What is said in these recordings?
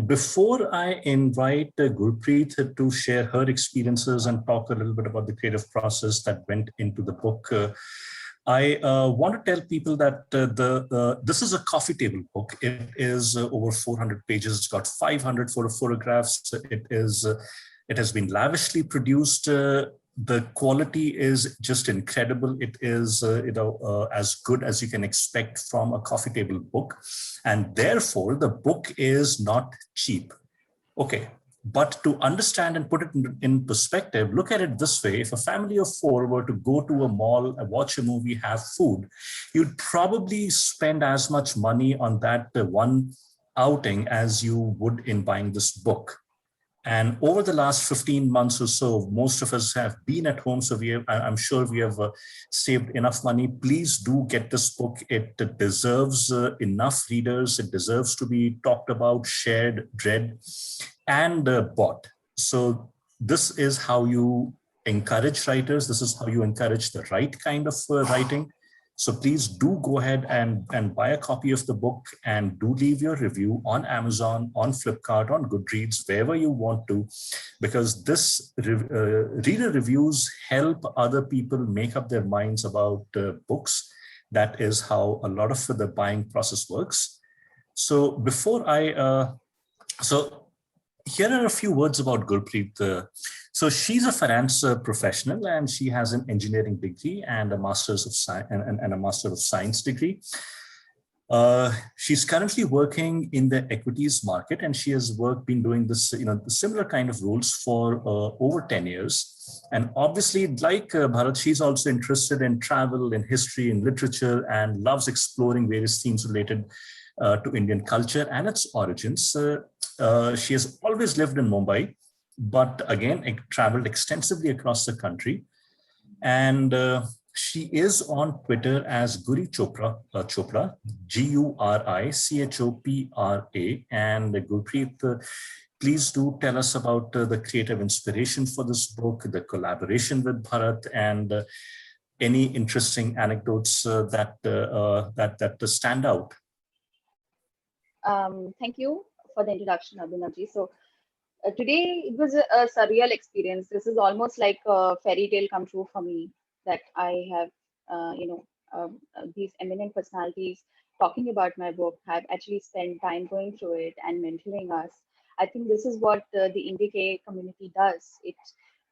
Before I invite Gurpreet to share her experiences and talk a little bit about the creative process that went into the book, I want to tell people that this is a coffee table book. It is over 400 pages. It's got 500 photographs. It has been lavishly produced. The quality is just incredible. It is as good as you can expect from a coffee table book, and therefore the book is not cheap. Okay. But to understand and put it in perspective, look at it this way. If a family of four were to go to a mall, watch a movie, have food, you'd probably spend as much money on that one outing as you would in buying this book. And over the last 15 months or so, most of us have been at home. So I'm sure we have saved enough money. Please do get this book. It deserves enough readers. It deserves to be talked about, shared, read, and bought. So this is how you encourage writers. This is how you encourage the right kind of writing. So please do go ahead and buy a copy of the book, and do leave your review on Amazon, on Flipkart, on Goodreads, wherever you want to, because this reader reviews help other people make up their minds about books. That is how a lot of the buying process works. So before here are a few words about Gurpreet. So she's a finance professional, and she has an engineering degree and a master's of science and a master of science degree. She's currently working in the equities market, and she has been doing this, similar kind of roles for over 10 years. And obviously, like Bharat, she's also interested in travel, in history, in literature, and loves exploring various themes related to Indian culture and its origins. She has always lived in Mumbai, but again, traveled extensively across the country. And she is on Twitter as Guri Chopra, Gurichopra. And Gurpreet, please do tell us about the creative inspiration for this book, the collaboration with Bharat, and any interesting anecdotes that stand out. Thank you for the introduction, Abhinavji. So today it was a surreal experience. This is almost like a fairy tale come true for me, that I have, these eminent personalities talking about my book, have actually spent time going through it and mentoring us. I think this is what the IndieK community does. It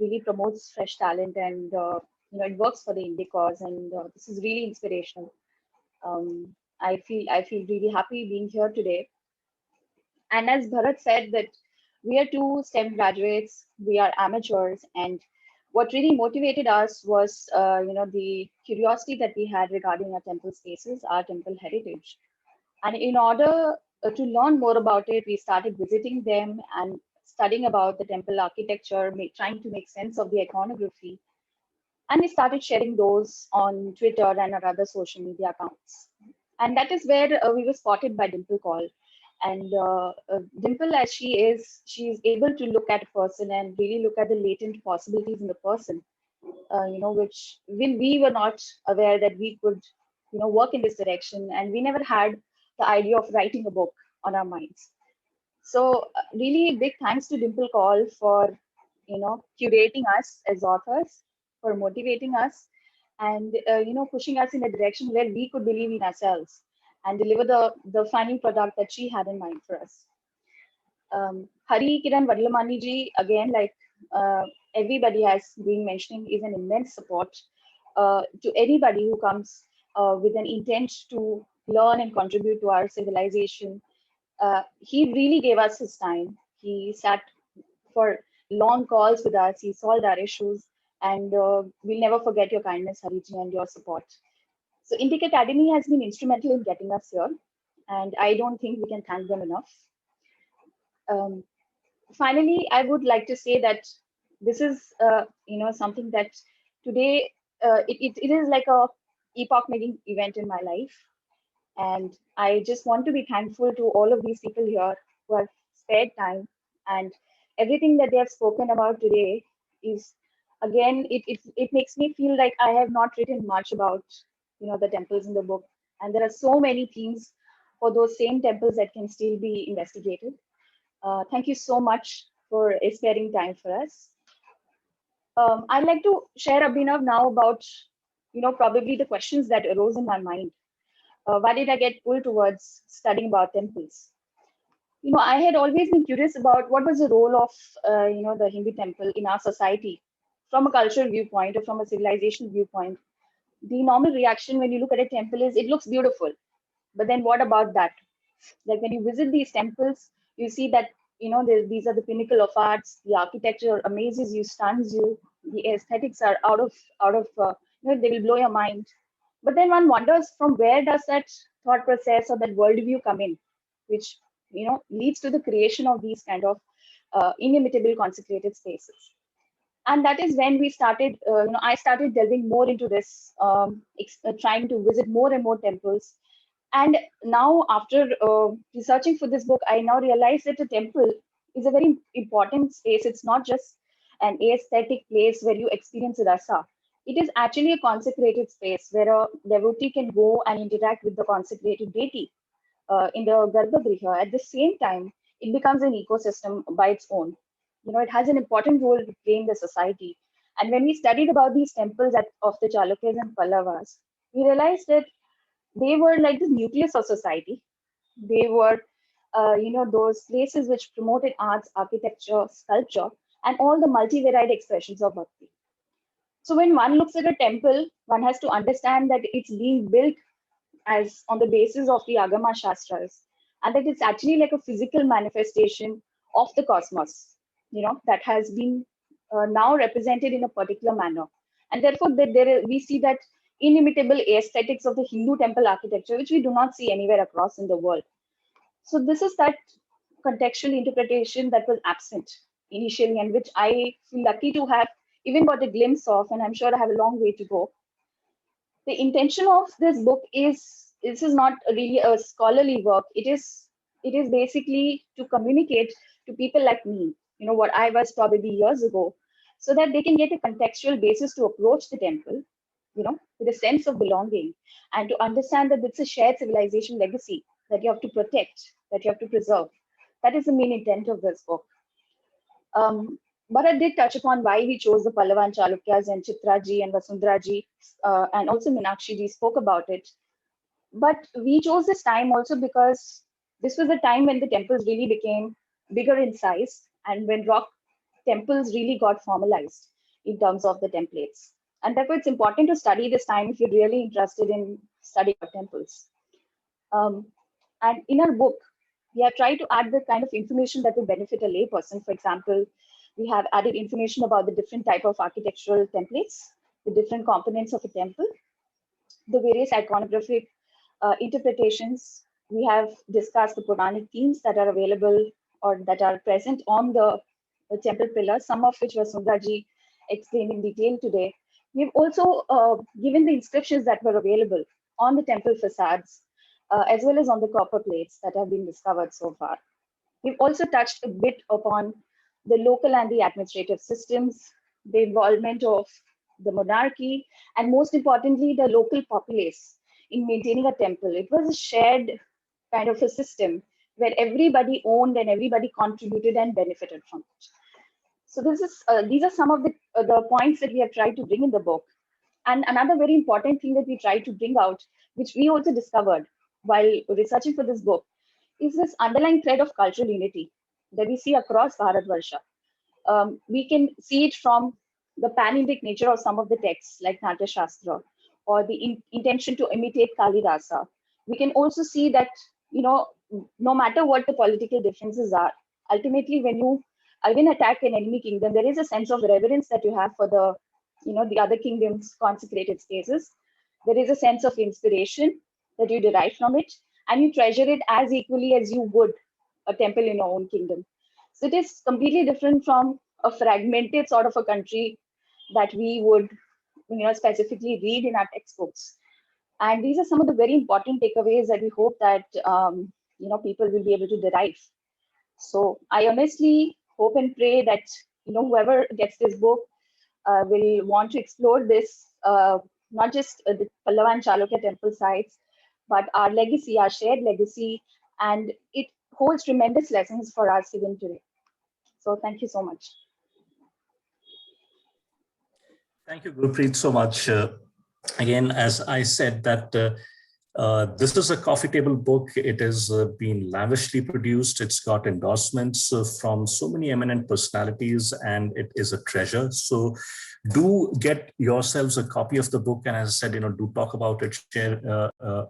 really promotes fresh talent, and it works for the indie cause, and this is really inspirational. I feel really happy being here today. And as Bharat said, that we are two STEM graduates, we are amateurs, and what really motivated us was, the curiosity that we had regarding our temple spaces, our temple heritage. And in order to learn more about it, we started visiting them and studying about the temple architecture, trying to make sense of the iconography. And we started sharing those on Twitter and our other social media accounts. And that is where we were spotted by Dimple Call. And Dimple, as she is able to look at a person and really look at the latent possibilities in the person, which we were not aware that we could, work in this direction. And we never had the idea of writing a book on our minds. So really big thanks to Dimple Call for, curating us as authors, for motivating us, and, pushing us in a direction where we could believe in ourselves and deliver the final product that she had in mind for us. Hari Kiran Vadlamani ji, again, like everybody has been mentioning, is an immense support to anybody who comes with an intent to learn and contribute to our civilization. He really gave us his time. He sat for long calls with us. He solved our issues, and we'll never forget your kindness, Hariji, and your support. So IndieK Academy has been instrumental in getting us here, and I don't think we can thank them enough. Finally, I would like to say that this is, something that today it is like a epoch-making event in my life, and I just want to be thankful to all of these people here who have spared time, and everything that they have spoken about today is, again, it makes me feel like I have not written much about the temples in the book, and there are so many themes for those same temples that can still be investigated. Thank you so much for sparing time for us. I'd like to share, Abhinav, now about, probably the questions that arose in my mind. Why did I get pulled towards studying about temples? I had always been curious about what was the role of, the Hindu temple in our society from a cultural viewpoint or from a civilization viewpoint. The normal reaction when you look at a temple is it looks beautiful. But then what about that? Like when you visit these temples, you see that, these are the pinnacle of arts. The architecture amazes you, stuns you. The aesthetics are they will blow your mind. But then one wonders from where does that thought process or that worldview come in, which, leads to the creation of these kind of inimitable consecrated spaces. And that is when we started, I started delving more into this, trying to visit more and more temples. And now, after researching for this book, I now realize that a temple is a very important space. It's not just an aesthetic place where you experience rasa. It is actually a consecrated space where a devotee can go and interact with the consecrated deity in the Garbhagriha. At the same time, it becomes an ecosystem by its own. It has an important role to play in the society. And when we studied about these temples of the Chalukyas and Pallavas, we realized that they were like the nucleus of society. They were, those places which promoted arts, architecture, sculpture, and all the multi-varied expressions of bhakti. So when one looks at a temple, one has to understand that it's being built as on the basis of the Agama Shastras, and that it's actually like a physical manifestation of the cosmos, that has been now represented in a particular manner. And therefore, we see that inimitable aesthetics of the Hindu temple architecture, which we do not see anywhere across in the world. So this is that contextual interpretation that was absent initially, and which I feel lucky to have even got a glimpse of, and I'm sure I have a long way to go. The intention of this book is, this is not really a scholarly work. It is basically to communicate to people like me, what I was probably years ago, so that they can get a contextual basis to approach the temple, with a sense of belonging, and to understand that it's a shared civilization legacy that you have to protect, that you have to preserve. That is the main intent of this book. But I did touch upon why we chose the Pallava and Chalukyas, and Chitraji and Vasundharaji, and also Meenakshi spoke about it. But we chose this time also because this was a time when the temples really became bigger in size, and when rock temples really got formalized in terms of the templates. And therefore, it's important to study this time if you're really interested in studying temples. And in our book, we have tried to add the kind of information that will benefit a layperson. For example, we have added information about the different type of architectural templates, the different components of a temple, the various iconographic interpretations. We have discussed the Puranic themes that are available or that are present on the temple pillars, some of which Vasundharaji explained in detail today. We've also given the inscriptions that were available on the temple facades, as well as on the copper plates that have been discovered so far. We've also touched a bit upon the local and the administrative systems, the involvement of the monarchy, and most importantly, the local populace in maintaining a temple. It was a shared kind of a system where everybody owned and everybody contributed and benefited from it. So these are some of the points that we have tried to bring in the book. And another very important thing that we tried to bring out, which we also discovered while researching for this book, is this underlying thread of cultural unity that we see across Bharatvarsha. We can see it from the pan-Indic nature of some of the texts like Natya Shastra, or the intention to imitate Kalidasa. We can also see that, no matter what the political differences are, ultimately when you even attack an enemy kingdom, there is a sense of reverence that you have for the other kingdom's consecrated spaces. There is a sense of inspiration that you derive from it, and you treasure it as equally as you would a temple in your own kingdom. So it is completely different from a fragmented sort of a country that we would, specifically read in our textbooks. And these are some of the very important takeaways that we hope that, people will be able to derive. So I honestly hope and pray that, whoever gets this book will want to explore this, not just the Pallava and Chalukya temple sites, but our legacy, our shared legacy. And it holds tremendous lessons for us even today. So thank you so much. Thank you, Gurpreet, so much. Again, as I said, that this is a coffee table book. It has been lavishly produced. It's got endorsements from so many eminent personalities, and it is a treasure. So do get yourselves a copy of the book. And as I said, do talk about it, share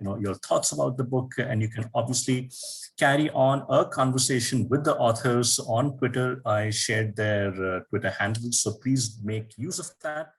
your thoughts about the book, and you can obviously carry on a conversation with the authors on Twitter. I shared their Twitter handles, so please make use of that.